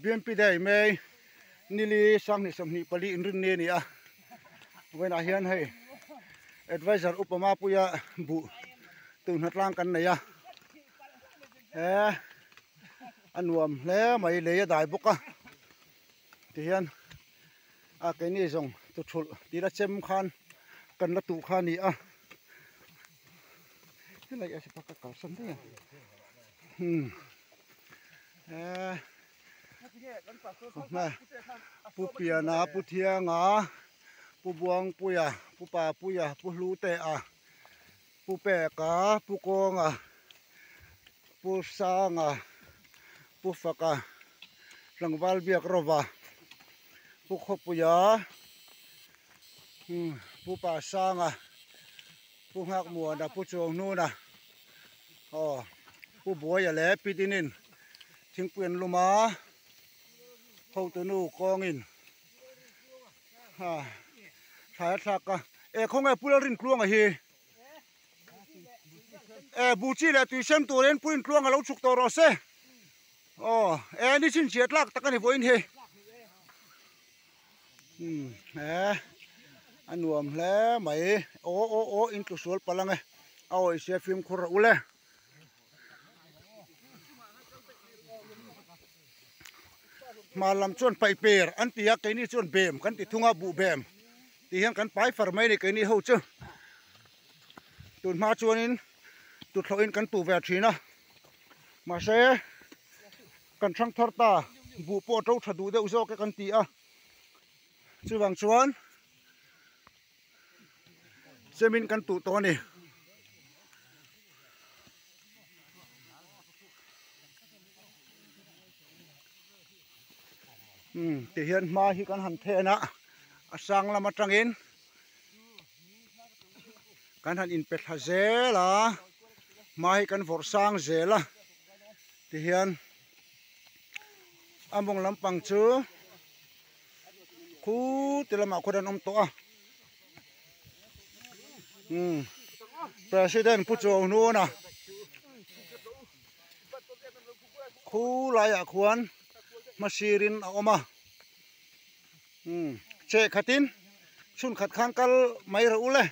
BMP đây mày nili sang ni samni pali inrin ne ni a when a hian hei advisor upama puya bu tun hatlang kan nei a anuam hle mai le dai boka ti hian a ke ni zong tu thul ti ra chem khan kan la tu khan ni a lai a sipa ka kal san de pu pia na pu thia nga pu buang puya pu pa puya pu lu te a pu pe ka pu ko nga pu sa nga pu fa ka rangwal biak rova pu kho puya pu pa sa nga pu ngak mua na pu chong nu na pu boy ya le pitinin thing puen luma hậu tu nu kong in thải thaka không ai pula rin kluang a hi bu chi la tu sem tu ren puin kluang a lo chuk to ro se ni chin chiat lak takani voin he anuam hle mai o in tu sol palang e se film khur ule malam chuan pai per an tia ke ni chuan bem kan ti thunga bu bem ti hian kan pai far mai ni ke ni ho chu tun ma chuan in tu thloin kan tu ve thina ma se kan thang thar ta bu po to thadu de uzo ke kan ti a chuwang chuan semin kan tu to ni ti hian ma hi kan han the na asang lama tangin kan han in pet ha zela ma hi kan vor sang zela ti hian among lampang chu khu tilama khodan om to a president pu chaw nu na khu lai a khuan masirin a oma che khatin chun khat khang kal mai ra ule